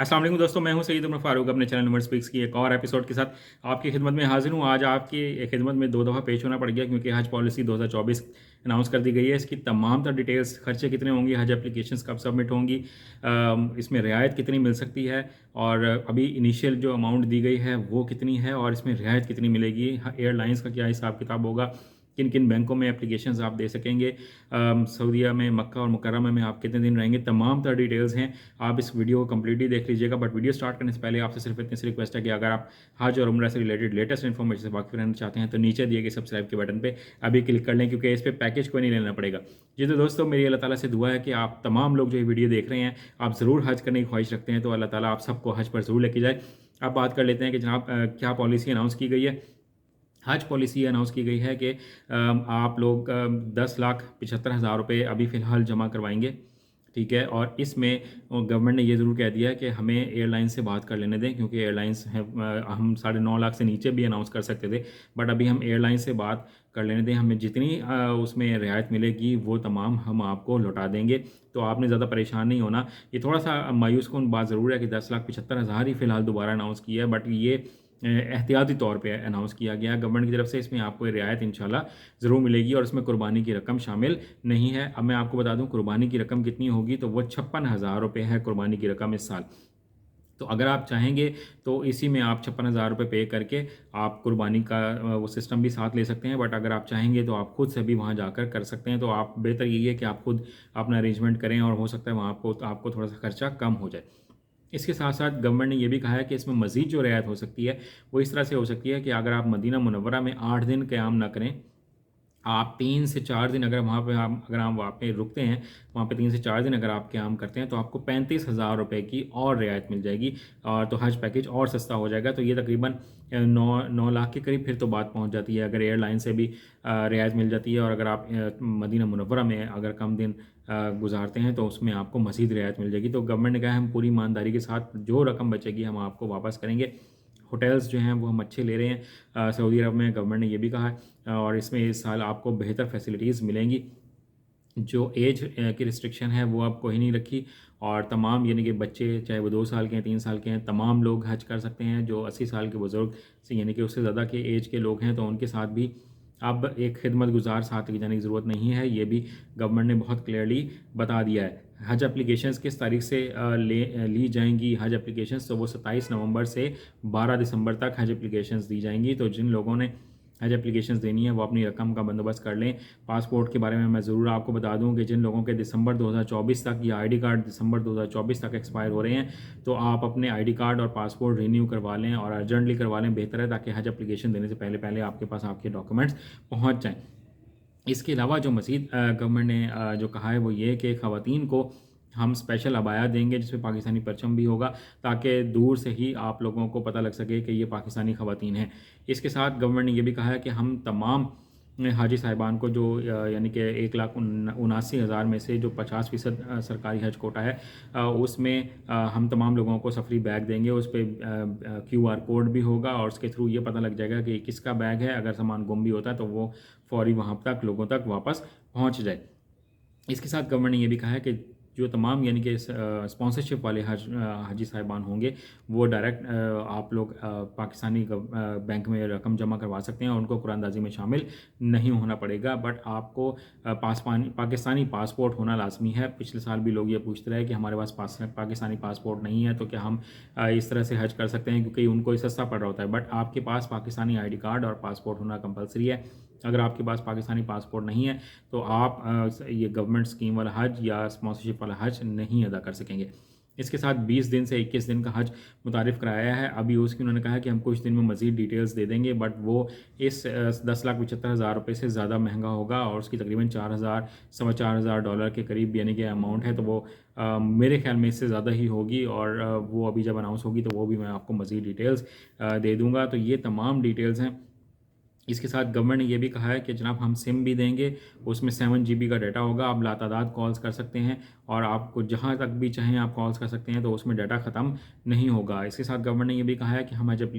अस्सलाम वालेकुम दोस्तों, मैं हूं सईद उमर फारूक अपने चैनल नंबर स्पीक्स की एक और एपिसोड के साथ आपकी खिदमत में हाजिर हूं। आज आपकी खिदमत में दो दफ़ा पेश होना पड़ गया क्योंकि हज पॉलिसी 2024 अनाउंस कर दी गई है। इसकी तमाम तर डिटेल्स, खर्चे कितने होंगी, हज एप्लीकेशंस कब सबमिट होंगी, इसमें रियायत कितनी मिल सकती है और अभी इनिशियल जो अमाउंट दी गई है वो कितनी है और इसमें रियायत कितनी मिलेगी, एयरलाइंस का क्या हिसाब किताब होगा, किन किन बैंकों में एप्लीकेशंस आप दे सकेंगे, सऊदीया में मक्का और मुकर्रमा में आप कितने दिन रहेंगे, तमाम तरह डिटेल्स हैं। आप इस वीडियो को कंप्लीटली देख लीजिएगा। बट वीडियो स्टार्ट करने से पहले आपसे सिर्फ इतनी सी रिक्वेस्ट है कि अगर आप हज और उम्रा से रिलेटेड लेटेस्ट इन्फॉर्मेशन से वाकिफ रहना चाहते हैं तो नीचे दिए गए सब्सक्राइब के बटन पे अभी क्लिक कर लें, क्योंकि इस पर पैकेज कोई नहीं लेना पड़ेगा। जी तो दोस्तों, मेरी अल्लाह ताला से दुआ है कि आप तमाम लोग जो ये वीडियो देख रहे हैं आप ज़रूर हज करने की ख्वाहिश रखते हैं, तो अल्लाह ताला आप सबको हज पर ज़रूर लेके जाए। अब बात कर लेते हैं कि जनाब क्या पॉलिसी अनाउंस की गई है। हज पॉलिसी अनाउंस की गई है कि आप लोग 10,75,000 रुपये अभी फ़िलहाल जमा करवाएंगे, ठीक है। और इसमें गवर्नमेंट ने ये ज़रूर कह दिया है कि हमें एयरलाइन से बात कर लेने दें, क्योंकि एयरलाइंस हैं, हम 9.5 लाख से नीचे भी अनाउंस कर सकते थे, बट अभी हम एयरलाइन से बात कर लेने दें। हमें जितनी उसमें रियायत मिलेगी वो तमाम हम आपको लौटा देंगे, तो आपने ज़्यादा परेशान नहीं होना। ये थोड़ा सा मायूस कौन बात ज़रूर है कि 10,75,000 ही फ़िलहाल दोबारा अनाउंस किया है, बट ये एहतियाती तौर पे अनाउंस किया गया है गवर्नमेंट की तरफ से। इसमें आपको रियायत इंशाल्लाह ज़रूर मिलेगी और इसमें कुर्बानी की रकम शामिल नहीं है। अब मैं आपको बता दूं कुर्बानी की रकम कितनी होगी, तो वो 56,000 रुपये है कुर्बानी की रकम इस साल। तो अगर आप चाहेंगे तो इसी में आप 56,000 रुपये पे करके आप कुर्बानी का वो सिस्टम भी साथ ले सकते हैं। बट अगर आप चाहेंगे तो आप खुद से भी वहाँ जाकर कर सकते हैं। तो आप बेहतर यही है कि आप खुद अपना अरेंजमेंट करें और हो सकता है वहाँ आपको थोड़ा सा खर्चा कम हो जाए। इसके साथ साथ गवर्नमेंट ने यह भी कहा है कि इसमें मज़ीद जो रियायत हो सकती है वो इस तरह से हो सकती है कि अगर आप मदीना मुनव्वरा में 8 दिन क़याम ना करें, आप 3 से 4 दिन अगर वहाँ पे आप वहाँ पे रुकते हैं, वहाँ पे 3 से 4 दिन अगर आप क़याम करते हैं तो आपको 35,000 रुपये की और रियायत मिल जाएगी और तो हज पैकेज और सस्ता हो जाएगा। तो ये तकरीबन 9 लाख के करीब फिर तो बात पहुँच जाती है अगर एयरलाइन से भी रियायत मिल जाती है। और अगर आप मदीना मुनव्वरा में अगर कम दिन गुजारते हैं तो उसमें आपको मज़ीद रियायत मिल जाएगी। तो गवर्नमेंट ने कहा है हम पूरी ईमानदारी के साथ जो रकम बचेगी हम आपको वापस करेंगे। होटल्स जो हैं वो हम अच्छे ले रहे हैं सऊदी अरब में, गवर्नमेंट ने ये भी कहा है। और इसमें इस साल आपको बेहतर फैसिलिटीज़ मिलेंगी। जो एज की रिस्ट्रिक्शन है वो अब कोई नहीं रखी और तमाम यानी कि बच्चे चाहे वो 2 साल के हैं 3 साल के हैं तमाम लोग हज कर सकते हैं। जो 80 साल के बुज़ुर्ग से यानी कि उससे ज़्यादा के एज के लोग हैं तो उनके साथ भी अब एक खिदमत गुजार साथ लेके जाने की ज़रूरत नहीं है। ये भी गवर्नमेंट ने बहुत क्लियरली बता दिया है। हज एप्लीकेशंस किस तारीख से ली जाएंगी हज एप्लीकेशंस, तो वो 27 नवंबर से 12 दिसंबर तक हज एप्लीकेशंस दी जाएंगी। तो जिन लोगों ने हज एप्लीकेशंस देनी है वो अपनी रकम का बंदोबस्त कर लें। पासपोर्ट के बारे में मैं ज़रूर आपको बता दूं कि जिन लोगों के दिसंबर 2024 तक या आईडी कार्ड दिसंबर 2024 तक एक्सपायर हो रहे हैं तो आप अपने आईडी कार्ड और पासपोर्ट रीन्यू करवा लें और अर्जेंटली करवा लें, बेहतर है, ताकि हज एप्लीकेशन देने से पहले पहले आपके पास आपके डॉक्यूमेंट्स पहुँच जाएँ। इसके अलावा जो मज़ीद गवर्नमेंट ने जो कहा है वो ये कि ख़वातीन को हम स्पेशल अबाया देंगे जिसमें पाकिस्तानी परचम भी होगा, ताकि दूर से ही आप लोगों को पता लग सके कि ये पाकिस्तानी ख़वातीन हैं। इसके साथ गवर्नमेंट ने यह भी कहा है कि हम तमाम हाजी साहिबान को जो यानी कि 1,79,000 में से जो 50% सरकारी हज कोटा है उसमें हम तमाम लोगों को सफरी बैग देंगे। उस पर QR कोड भी होगा और उसके थ्रू ये पता लग जाएगा कि किसका बैग है। अगर सामान गुम भी होता है तो वो फौरी वहाँ तक लोगों तक वापस पहुँच जाए। इसके साथ गवर्नमेंट ने यह भी कहा है कि जो तमाम यानी कि स्पॉन्सरशिप वाले हाजी साहिबान होंगे वो डायरेक्ट आप लोग पाकिस्तानी बैंक में रकम जमा करवा सकते हैं और उनको कुरानदाजी में शामिल नहीं होना पड़ेगा। बट आपको पाकिस्तानी पासपोर्ट होना लाजमी है। पिछले साल भी लोग ये पूछते रहे कि हमारे पास पाकिस्तानी पासपोर्ट नहीं है तो क्या हम इस तरह से हज कर सकते हैं, क्योंकि उनको सस्ता पड़ रहा होता है। बट आपके पास पाकिस्तानी ID कार्ड और पासपोर्ट होना कंपलसरी है। अगर आपके पास पाकिस्तानी पासपोर्ट नहीं है तो आप ये गवर्नमेंट स्कीम वाला हज या स्पॉन्सरशिप वाला हज नहीं अदा कर सकेंगे। इसके साथ 20 दिन से 21 दिन का हज मुतारिफ़ कराया है। अभी उसकी उन्होंने कहा है कि हम कुछ दिन में मज़ीद डिटेल्स दे देंगे, बट वो इस 10,75,000 रुपये से ज़्यादा महंगा होगा और उसकी तकरीबन 4,000 $4,500 के करीब यानी कि अमाउंट है। तो वो मेरे ख्याल में इससे ज़्यादा ही होगी और वो अभी जब अनाउंस होगी तो वो भी मैं आपको मज़ीद डिटेल्स दे दूँगा। तो ये तमाम डिटेल्स हैं। इसके साथ गवर्नमेंट ने यह भी कहा है कि जनाब हम सिम भी देंगे, उसमें 7 GB का डाटा होगा। आप लातादाद कॉल्स कर सकते हैं और आपको जहां तक भी चाहें आप कॉल्स कर सकते हैं, तो उसमें डाटा ख़त्म नहीं होगा। इसके साथ गवर्नमेंट ने यह भी कहा है कि हम जब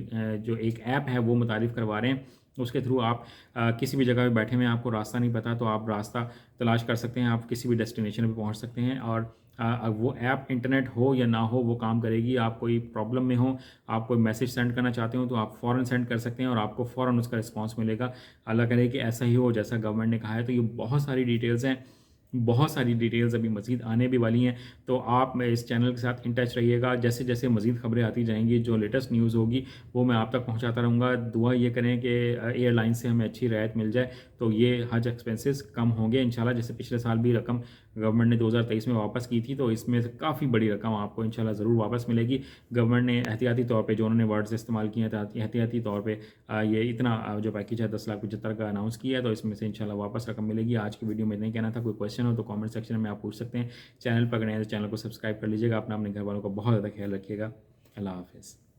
जो एक ऐप है वो मुतारिफ़ करवा रहे हैं, उसके थ्रू आप किसी भी जगह पे बैठे हुए आपको रास्ता नहीं पता तो आप रास्ता तलाश कर सकते हैं, आप किसी भी डेस्टिनेशन पे पहुंच सकते हैं और वो ऐप इंटरनेट हो या ना हो वो काम करेगी। आप कोई प्रॉब्लम में हो, आप कोई मैसेज सेंड करना चाहते हो तो आप फ़ौरन सेंड कर सकते हैं और आपको फ़ौरन उसका रिस्पॉन्स मिलेगा। अल्लाह करे कि ऐसा ही हो जैसा गवर्नमेंट ने कहा है। तो ये बहुत सारी डिटेल्स हैं, बहुत सारी डिटेल्स अभी मज़ीद आने भी वाली हैं। तो आप इस चैनल के साथ इन टच रहिएगा। जैसे जैसे मज़ीद खबरें आती जाएंगी, जो लेटेस्ट न्यूज़ होगी वो मैं आप तक पहुंचाता रहूँगा। दुआ ये करें कि एयरलाइन से हमें अच्छी रियायत मिल जाए तो ये हज एक्सपेंसेस कम होंगे इंशाल्लाह। जैसे पिछले साल भी रकम गवर्नमेंट ने 2023 में वापस की थी, तो इसमें से काफ़ी बड़ी रकम आपको इंशाल्लाह ज़रूर वापस मिलेगी। गवर्नमेंट ने एहतियाती तौर पे जो उन्होंने वर्ड्स इस्तेमाल किए हैं, एहतियाती तौर पे ये इतना जो पैकेज है 10,75,000 का अनाउंस किया है, तो इसमें से इंशाल्लाह वापस रकम मिलेगी। आज की वीडियो में नहीं कहना था। कोई क्वेश्चन हो तो कमेंट सेक्शन में आप पूछ सकते हैं। चैनल पर नए हैं तो चैनल को सब्सक्राइब कर लीजिएगा। अपना अपने घर वालों का बहुत ज़्यादा ख्याल रखिएगा। अल्लाह हाफिज़।